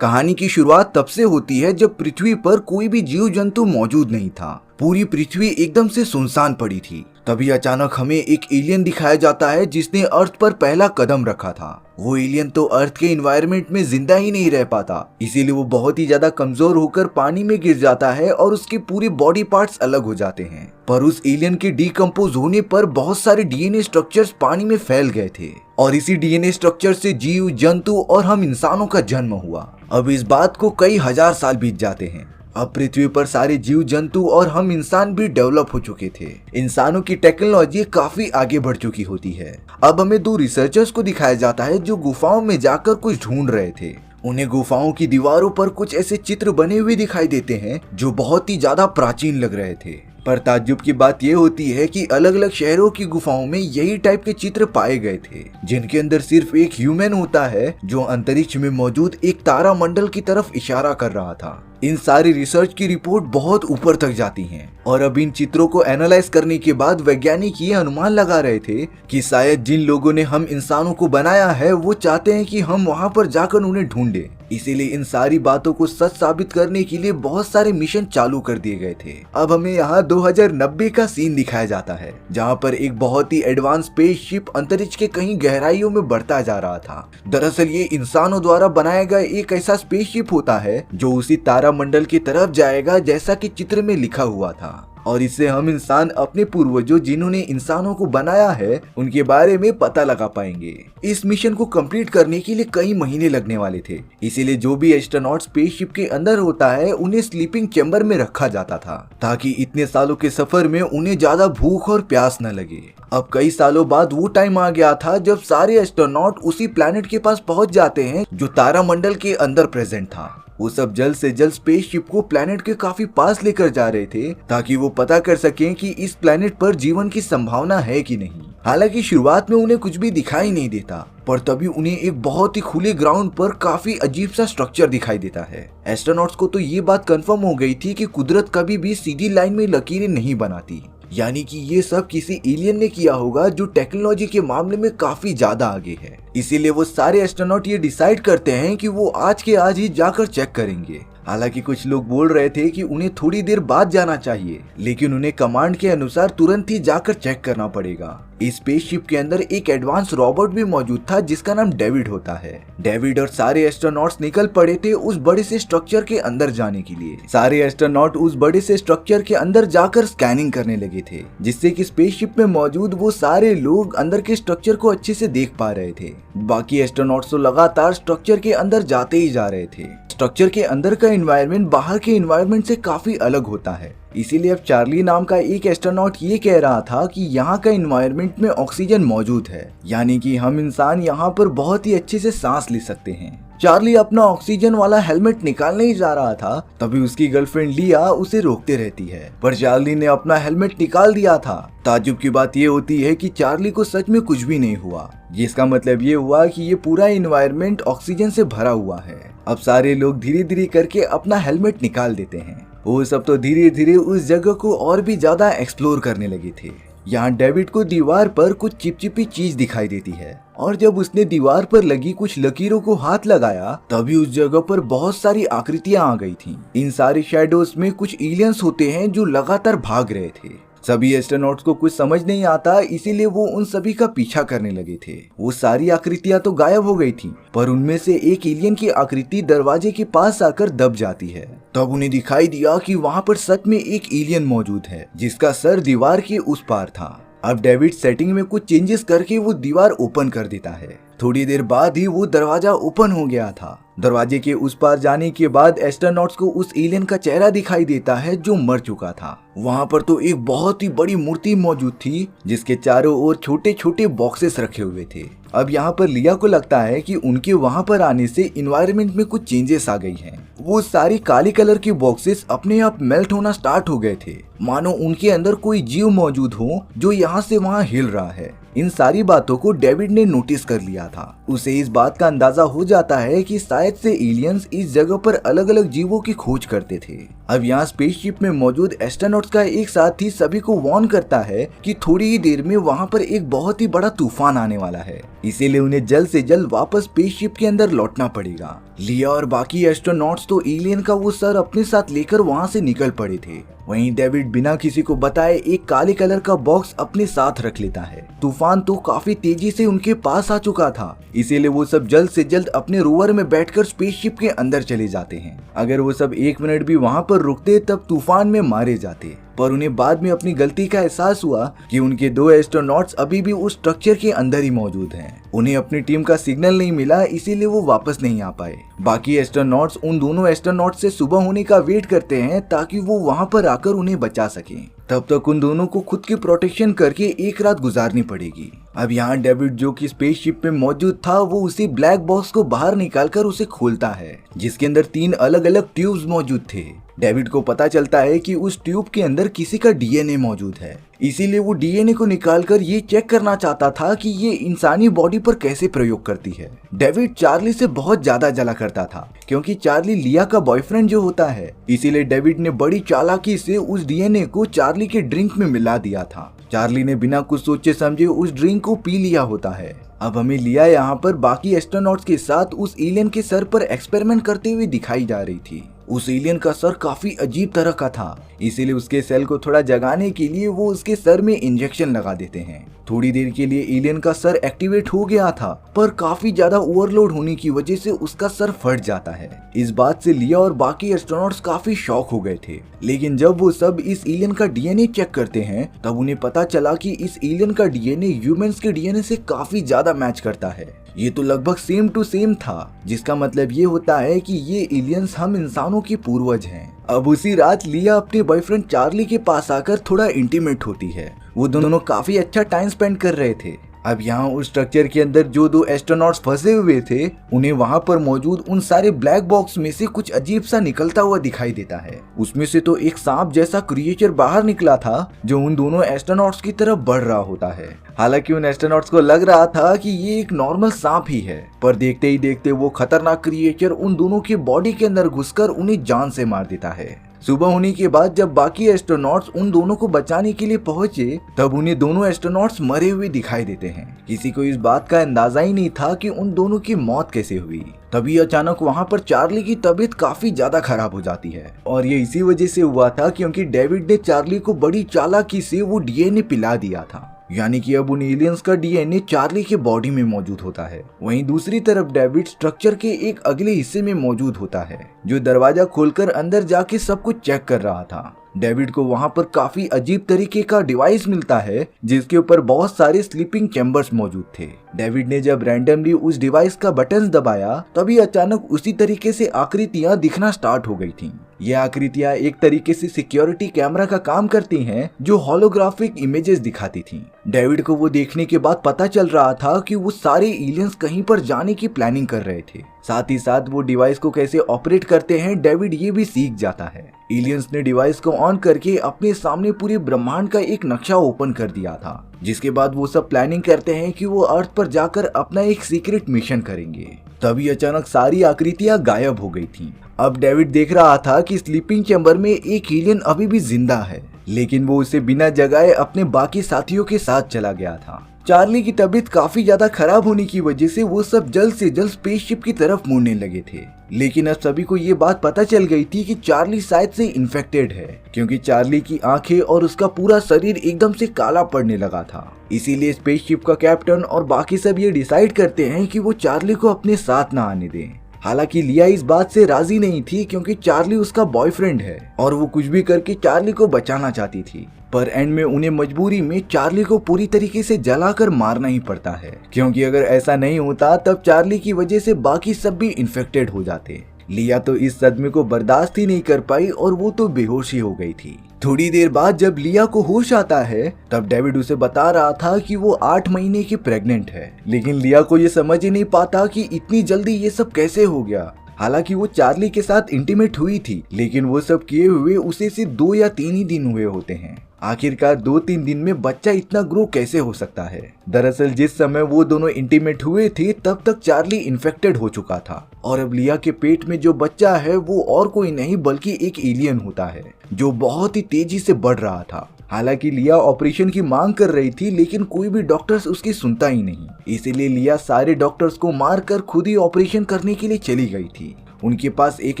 कहानी की शुरुआत तब से होती है जब पृथ्वी पर कोई भी जीव जंतु मौजूद नहीं था। पूरी पृथ्वी एकदम से सुनसान पड़ी थी। तभी अचानक हमें एक एलियन दिखाया जाता है जिसने अर्थ पर पहला कदम रखा था। वो एलियन तो अर्थ के एनवायरनमेंट में जिंदा ही नहीं रह पाता, इसीलिए वो बहुत ही ज्यादा कमजोर होकर पानी में गिर जाता है और उसके पूरे बॉडी पार्ट्स अलग हो जाते हैं। पर उस एलियन के डिकम्पोज होने पर बहुत सारे डीएनए स्ट्रक्चर्स पानी में फैल गए थे और इसी डीएनए स्ट्रक्चर से जीव जंतु और हम इंसानों का जन्म हुआ। अब इस बात को कई हजार साल बीत जाते हैं। अब पृथ्वी पर सारे जीव जंतु और हम इंसान भी डेवलप हो चुके थे। इंसानों की टेक्नोलॉजी काफी आगे बढ़ चुकी होती है। अब हमें दो रिसर्चर्स को दिखाया जाता है जो गुफाओं में जाकर कुछ ढूंढ रहे थे। उन्हें गुफाओं की दीवारों पर कुछ ऐसे चित्र बने हुए दिखाई देते हैं जो बहुत ही ज्यादा प्राचीन लग रहे थे। पर ताज्जुब की बात यह होती है कि अलग अलग शहरों की गुफाओं में यही टाइप के चित्र पाए गए थे, जिनके अंदर सिर्फ एक ह्यूमन होता है जो अंतरिक्ष में मौजूद एक तारा मंडल की तरफ इशारा कर रहा था। इन सारी रिसर्च की रिपोर्ट बहुत ऊपर तक जाती हैं और अब इन चित्रों को एनालाइज करने के बाद वैज्ञानिक ये अनुमान लगा रहे थे कि शायद जिन लोगों ने हम इंसानों को बनाया है वो चाहते हैं कि हम वहां पर जाकर उन्हें ढूंढें। इसीलिए इन सारी बातों को सच साबित करने के लिए बहुत सारे मिशन चालू कर दिए गए थे। अब हमें यहाँ 2090 का सीन दिखाया जाता है जहाँ पर एक बहुत ही एडवांस स्पेसशिप अंतरिक्ष के कहीं गहराइयों में बढ़ता जा रहा था। दरअसल ये इंसानों द्वारा बनाया गया एक ऐसा स्पेसशिप होता है जो उसी तारा मंडल की तरफ जाएगा जैसा कि चित्र में लिखा हुआ था, और इससे हम इंसान अपने पूर्वजों जिन्होंने इंसानों को बनाया है उनके बारे में पता लगा पाएंगे। इस मिशन को कंप्लीट करने के लिए कई महीने लगने वाले थे, इसीलिए जो भी एस्ट्रोनॉट स्पेसशिप के अंदर होता है उन्हें स्लीपिंग चैम्बर में रखा जाता था ताकि इतने सालों के सफर में उन्हें ज्यादा भूख और प्यास न लगे। अब कई सालों बाद वो टाइम आ गया था जब सारे एस्ट्रोनॉट उसी प्लेनेट के पास पहुंच जाते हैं जो तारा मंडल के अंदर प्रेजेंट था। वो सब जल्द से जल्द स्पेसशिप को प्लेनेट के काफी पास लेकर जा रहे थे ताकि वो पता कर सकें कि इस प्लेनेट पर जीवन की संभावना है कि नहीं। हालांकि शुरुआत में उन्हें कुछ भी दिखाई नहीं देता, पर तभी उन्हें एक बहुत ही खुले ग्राउंड पर काफी अजीब सा स्ट्रक्चर दिखाई देता है। एस्ट्रोनॉट्स को तो ये बात कंफर्म हो गई थी कि कुदरत कभी भी सीधी लाइन में लकीरें नहीं बनाती, यानी कि ये सब किसी एलियन ने किया होगा जो टेक्नोलॉजी के मामले में काफी ज्यादा आगे है। इसीलिए वो सारे एस्ट्रोनॉट ये डिसाइड करते हैं कि वो आज के आज ही जाकर चेक करेंगे। हालांकि कुछ लोग बोल रहे थे कि उन्हें थोड़ी देर बाद जाना चाहिए, लेकिन उन्हें कमांड के अनुसार तुरंत ही जाकर चेक करना पड़ेगा। इस स्पेसशिप के अंदर एक एडवांस रोबोट भी मौजूद था जिसका नाम डेविड होता है। डेविड और सारे एस्ट्रोनॉट्स निकल पड़े थे उस बड़े से स्ट्रक्चर के अंदर जाने के लिए। सारे एस्ट्रोनॉट उस बड़े से स्ट्रक्चर के अंदर जाकर स्कैनिंग करने लगे थे, जिससे कि स्पेसशिप में मौजूद वो सारे लोग अंदर के स्ट्रक्चर को अच्छे से देख पा रहे थे। बाकी एस्ट्रोनॉट्स तो लगातार स्ट्रक्चर के अंदर जाते ही जा रहे थे। स्ट्रक्चर के अंदर का एनवायरनमेंट बाहर के एनवायरनमेंट से काफी अलग होता है, इसीलिए अब चार्ली नाम का एक एस्ट्रोनॉट ये कह रहा था कि यहाँ का एनवायरनमेंट में ऑक्सीजन मौजूद है, यानी कि हम इंसान यहाँ पर बहुत ही अच्छे से सांस ले सकते हैं। चार्ली अपना ऑक्सीजन वाला हेलमेट निकालने ही जा रहा था, तभी उसकी गर्लफ्रेंड लिया उसे रोकते रहती है, पर चार्ली ने अपना हेलमेट निकाल दिया था। ताज्जुब की बात ये होती है कि चार्ली को सच में कुछ भी नहीं हुआ, जिसका मतलब ये हुआ कि ये पूरा एनवायरनमेंट ऑक्सीजन से भरा हुआ है। अब सारे लोग धीरे धीरे करके अपना हेलमेट निकाल देते हैं। वो सब तो धीरे धीरे उस जगह को और भी ज्यादा एक्सप्लोर करने लगे थे। यहाँ डेविड को दीवार पर कुछ चिपचिपी चीज दिखाई देती है, और जब उसने दीवार पर लगी कुछ लकीरों को हाथ लगाया तभी उस जगह पर बहुत सारी आकृतियां आ गई थीं। इन सारी शैडोज में कुछ एलियंस होते हैं जो लगातार भाग रहे थे। सभी एस्ट्रोनॉट्स को कुछ समझ नहीं आता, इसीलिए वो उन सभी का पीछा करने लगे थे। वो सारी आकृतियां तो गायब हो गई थी, पर उनमें से एक एलियन की आकृति दरवाजे के पास आकर दब जाती है। तब उन्हें दिखाई दिया कि वहाँ पर सच में एक एलियन मौजूद है जिसका सर दीवार के उस पार था। अब डेविड सेटिंग में कुछ चेंजेस करके वो दीवार ओपन कर देता है। थोड़ी देर बाद ही वो दरवाजा ओपन हो गया था। दरवाजे के उस पार जाने के बाद एस्ट्रोनॉट्स को उस एलियन का चेहरा दिखाई देता है जो मर चुका था। वहाँ पर तो एक बहुत ही बड़ी मूर्ति मौजूद थी जिसके चारों ओर छोटे छोटे बॉक्सेस रखे हुए थे। अब यहाँ पर लिया को लगता है कि उनके वहाँ पर आने से इन्वायरमेंट में कुछ चेंजेस आ गई हैं। वो सारी काली कलर की बॉक्सेस अपने आप मेल्ट होना स्टार्ट हो गए थे, मानो उनके अंदर कोई जीव मौजूद हो जो यहाँ से वहाँ हिल रहा है। इन सारी बातों को डेविड ने नोटिस कर लिया था। उसे इस बात का अंदाजा हो जाता है कि शायद से एलियंस इस जगह पर अलग अलग जीवों की खोज करते थे। अब यहाँ स्पेसशिप में मौजूद एस्ट्रोनॉट्स का एक साथी सभी को वार्न करता है कि थोड़ी ही देर में वहाँ पर एक बहुत ही बड़ा तूफान आने वाला है। इसीलिए उन्हें जल्द से जल्द वापस स्पेसशिप के अंदर लौटना पड़ेगा। लिया और बाकी एस्ट्रोनॉट्स तो एलियन का वो सर अपने साथ लेकर वहाँ से निकल पड़े थे। वहीं डेविड बिना किसी को बताए एक काले कलर का बॉक्स अपने साथ रख लेता है। तूफान तो काफी तेजी से उनके पास आ चुका था, इसीलिए वो सब जल्द से जल्द अपने रोवर में बैठकर स्पेसशिप के अंदर चले जाते हैं। अगर वो सब 1 मिनट भी वहाँ पर रुकते तब तूफान में मारे जाते, पर उन्हें बाद में अपनी गलती का एहसास हुआ कि उनके 2 एस्ट्रोनॉट्स अभी भी उस स्ट्रक्चर के अंदर ही मौजूद हैं। उन्हें अपनी टीम का सिग्नल नहीं मिला, इसीलिए वो वापस नहीं आ पाए। बाकी एस्ट्रोनॉट्स उन दोनों एस्ट्रोनॉट्स से सुबह होने का वेट करते हैं ताकि वो वहाँ पर आकर उन्हें बचा सकें। तब तक उन दोनों को खुद की प्रोटेक्शन करके एक रात गुजारनी पड़ेगी। अब यहाँ डेविड जो कि स्पेसशिप में मौजूद था वो उसी ब्लैक बॉक्स को बाहर निकालकर उसे खोलता है, जिसके अंदर 3 अलग अलग ट्यूब्स मौजूद थे। डेविड को पता चलता है कि उस ट्यूब के अंदर किसी का डीएनए मौजूद है, इसीलिए वो डीएनए को निकालकर ये चेक करना चाहता था कि ये इंसानी बॉडी पर कैसे प्रयोग करती है। डेविड चार्ली से बहुत ज्यादा जला करता था, क्योंकि चार्ली लिया का बॉयफ्रेंड जो होता है, इसीलिए डेविड ने बड़ी चालाकी से उस डीएनए को चार्ली के ड्रिंक में मिला दिया था। चार्ली ने बिना कुछ सोचे समझे उस ड्रिंक को पी लिया होता है। अब हमें लिया यहाँ पर बाकी एस्ट्रोनॉट्स के साथ उस एलियन के सर पर एक्सपेरिमेंट करते हुए दिखाई जा रही थी। उस एलियन का सर काफी अजीब तरह का था, इसीलिए उसके सेल को थोड़ा जगाने के लिए वो उसके सर में इंजेक्शन लगा देते हैं। थोड़ी देर के लिए एलियन का सर एक्टिवेट हो गया था, पर काफी ज्यादा ओवरलोड होने की वजह से उसका सर फट जाता है। इस बात से लिया और बाकी एस्ट्रोनॉट्स काफी शॉक हो गए थे, लेकिन जब वो सब इस एलियन का डीएनए चेक करते हैं तब उन्हें पता चला कि इस एलियन का डीएनए ह्यूमंस के डीएनए से काफी ज्यादा मैच करता है। ये तो लगभग सेम टू सेम था, जिसका मतलब ये होता है कि ये एलियंस हम इंसानों के पूर्वज हैं। अब उसी रात लिया अपने बॉयफ्रेंड चार्ली के पास आकर थोड़ा इंटीमेट होती है। वो दोनों काफी अच्छा टाइम स्पेंड कर रहे थे। अब यहाँ उस स्ट्रक्चर के अंदर जो 2 एस्ट्रोनॉट्स फंसे हुए थे, उन्हें वहाँ पर मौजूद उन सारे ब्लैक बॉक्स में से कुछ अजीब सा निकलता हुआ दिखाई देता है। उसमें से तो एक सांप जैसा क्रिएचर बाहर निकला था जो उन दोनों एस्ट्रोनॉट्स की तरफ बढ़ रहा होता है। हालांकि उन एस्ट्रोनॉट्स को लग रहा था कि ये एक नॉर्मल सांप ही है, पर देखते ही देखते वो खतरनाक क्रिएचर उन दोनों की बॉडी के अंदर घुसकर उन्हें जान से मार देता है। सुबह होने के बाद जब बाकी एस्ट्रोनॉट्स उन दोनों को बचाने के लिए पहुंचे, तब उन्हें दोनों एस्ट्रोनॉट्स मरे हुए दिखाई देते हैं। किसी को इस बात का अंदाजा ही नहीं था कि उन दोनों की मौत कैसे हुई। तभी अचानक वहाँ पर चार्ली की तबीयत काफी ज्यादा खराब हो जाती है, और ये इसी वजह से हुआ था क्योंकि डेविड ने चार्ली को बड़ी चालाकी से वो डीएनए पिला दिया था। यानी कि अब उन एलियंस का डीएनए चार्ली के बॉडी में मौजूद होता है। वहीं दूसरी तरफ डेविड स्ट्रक्चर के एक अगले हिस्से में मौजूद होता है, जो दरवाजा खोलकर अंदर जाके सब कुछ चेक कर रहा था। डेविड को वहां पर काफी अजीब तरीके का डिवाइस मिलता है, जिसके ऊपर बहुत सारे स्लीपिंग चैम्बर्स मौजूद थे। डेविड ने जब रैंडमली उस डिवाइस का बटन दबाया, तभी अचानक उसी तरीके से आकृतियां दिखना स्टार्ट हो गई थीं। ये आकृतियां एक तरीके से सिक्योरिटी कैमरा का काम करती हैं, जो होलोग्राफिक इमेजेस दिखाती थीं। डेविड को वो देखने के बाद पता चल रहा था कि वो सारे एलियंस कहीं पर जाने की प्लानिंग कर रहे थे। साथ ही साथ वो डिवाइस को कैसे ऑपरेट करते हैं डेविड ये भी सीख जाता है। एलियंस ने डिवाइस को ऑन करके अपने सामने पूरे ब्रह्मांड का एक नक्शा ओपन कर दिया था, जिसके बाद वो सब प्लानिंग करते हैं कि वो अर्थ पर जाकर अपना एक सीक्रेट मिशन करेंगे। तभी अचानक सारी आकृतियां गायब हो गई थीं। अब डेविड देख रहा था कि स्लीपिंग चैम्बर में एक एलियन अभी भी जिंदा है, लेकिन वो उसे बिना जगाए अपने बाकी साथियों के साथ चला गया था। चार्ली की तबीयत काफी ज्यादा खराब होने की वजह से वो सब जल्द से जल्द स्पेसशिप की तरफ मुड़ने लगे थे, लेकिन अब सभी को ये बात पता चल गई थी कि चार्ली शायद से इन्फेक्टेड है, क्योंकि चार्ली की आंखें और उसका पूरा शरीर एकदम से काला पड़ने लगा था। इसीलिए स्पेसशिप का कैप्टन और बाकी सब ये डिसाइड करते हैं कि वो चार्ली को अपने साथ ना आने दें। हालांकि लिया इस बात से राजी नहीं थी, क्योंकि चार्ली उसका बॉयफ्रेंड है और वो कुछ भी करके चार्ली को बचाना चाहती थी। पर एंड में उन्हें मजबूरी में चार्ली को पूरी तरीके से जलाकर मारना ही पड़ता है, क्योंकि अगर ऐसा नहीं होता तब चार्ली की वजह से बाकी सब भी इन्फेक्टेड हो जाते। लिया तो इस सदमे को बर्दाश्त ही नहीं कर पाई और वो तो बेहोश ही हो गई थी। थोड़ी देर बाद जब लिया को होश आता है, तब डेविड उसे बता रहा था कि वो 8 महीने की प्रेग्नेंट है, लेकिन लिया को ये समझ ही नहीं पाता कि इतनी जल्दी ये सब कैसे हो गया। हालांकि वो चार्ली के साथ इंटीमेट हुई थी, लेकिन वो सब किए हुए उसे सिर्फ 2 या 3 ही दिन हुए होते हैं। आखिरकार 2-3 दिन में बच्चा इतना ग्रो कैसे हो सकता है। दरअसल जिस समय वो दोनों इंटीमेट हुए थे तब तक चार्ली इन्फेक्टेड हो चुका था, और अब लिया के पेट में जो बच्चा है वो और कोई नहीं बल्कि एक एलियन होता है, जो बहुत ही तेजी से बढ़ रहा था। हालांकि लिया ऑपरेशन की मांग कर रही थी, लेकिन कोई भी डॉक्टर्स उसकी सुनता ही नहीं। इसीलिए लिया सारे डॉक्टर्स को मारकर खुद ही ऑपरेशन करने के लिए चली गई थी। उनके पास एक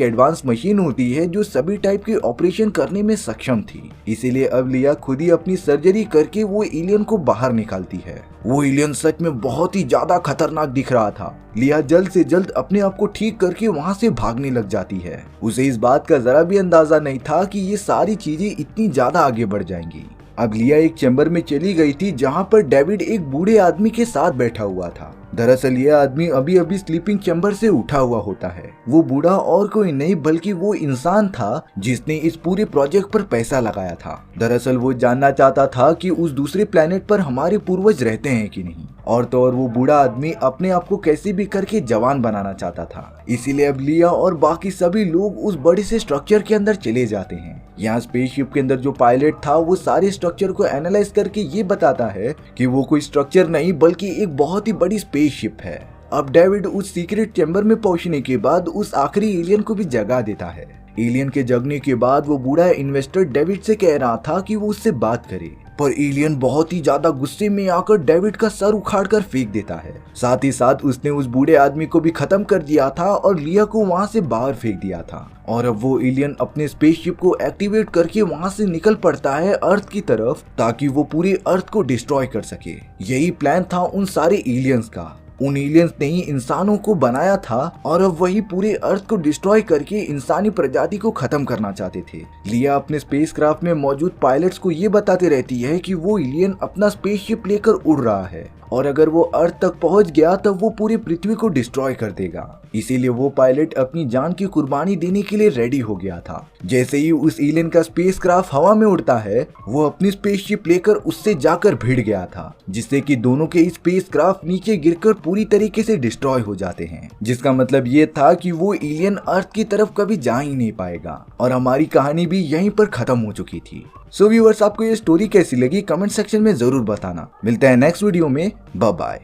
एडवांस मशीन होती है जो सभी टाइप के ऑपरेशन करने में सक्षम थी। इसीलिए अब लिया खुद ही अपनी सर्जरी करके वो एलियन को बाहर निकालती है। वो एलियन सच में बहुत ही ज्यादा खतरनाक दिख रहा था। लिया जल्द से जल्द अपने आप को ठीक करके वहाँ से भागने लग जाती है। उसे इस बात का जरा भी अंदाजा नहीं था कि ये सारी चीजें इतनी ज्यादा आगे बढ़ जाएंगी। अब लिया एक चैम्बर में चली गई थी जहाँ पर डेविड एक बूढ़े आदमी के साथ बैठा हुआ था। दरअसल यह आदमी अभी अभी स्लीपिंग चैम्बर से उठा हुआ होता है। वो बूढ़ा और कोई नहीं बल्कि वो इंसान था जिसने इस पूरे प्रोजेक्ट पर पैसा लगाया था। दरअसल वो जानना चाहता था कि उस दूसरे प्लेनेट पर हमारे पूर्वज रहते हैं कि नहीं, और तो और वो बूढ़ा आदमी अपने आप को कैसे भी करके जवान बनाना चाहता था। इसीलिए अब लिया और बाकी सभी लोग उस बड़े से स्ट्रक्चर के अंदर चले जाते हैं। यहाँ स्पेसशिप के अंदर जो पायलट था वो सारे स्ट्रक्चर को एनालाइज करके ये बताता है कि वो कोई स्ट्रक्चर नहीं बल्कि एक बहुत ही बड़ी स्पेसशिप है। अब डेविड उस सीक्रेट चैम्बर में पहुंचने के बाद उस आखिरी एलियन को भी जगा देता है। एलियन के जगने के बाद वो बूढ़ा इन्वेस्टर डेविड से कह रहा था कि वो उससे बात करे, पर एलियन बहुत ही ज्यादा गुस्से में आकर डेविड का सर उखाड़कर फेंक देता है। साथ ही साथ उसने उस बूढ़े आदमी को भी खत्म कर दिया था और लिया को वहां से बाहर फेंक दिया था। और अब वो एलियन अपने स्पेसशिप को एक्टिवेट करके वहां से निकल पड़ता है अर्थ की तरफ, ताकि वो पूरी अर्थ को डिस्ट्रॉय कर सके। यही प्लान था उन सारे एलियंस का। उन एलियंस ने ही इंसानों को बनाया था और अब वही पूरे अर्थ को डिस्ट्रॉय करके इंसानी प्रजाति को खत्म करना चाहते थे। लिया अपने स्पेसक्राफ्ट में मौजूद पायलट्स को ये बताते रहती है कि वो एलियन अपना स्पेसशिप लेकर उड़ रहा है और अगर वो अर्थ तक पहुंच गया तब वो पूरी पृथ्वी को डिस्ट्रॉय कर देगा। इसीलिए वो पायलट अपनी जान की कुर्बानी देने के लिए रेडी हो गया था। जैसे ही उस एलियन का स्पेसक्राफ्ट हवा में उड़ता है, वो अपनी स्पेसशिप लेकर उससे जाकर भिड़ गया था, जिससे कि दोनों के स्पेसक्राफ्ट नीचे गिरकर पूरी तरीके से डिस्ट्रॉय हो जाते हैं। जिसका मतलब ये था कि वो एलियन अर्थ की तरफ कभी जा ही नहीं पाएगा और हमारी कहानी भी यहीं पर खत्म हो चुकी थी। सो व्यूअर्स, आपको ये स्टोरी कैसी लगी कमेंट सेक्शन में जरूर बताना। मिलते हैं नेक्स्ट वीडियो में। Bye bye.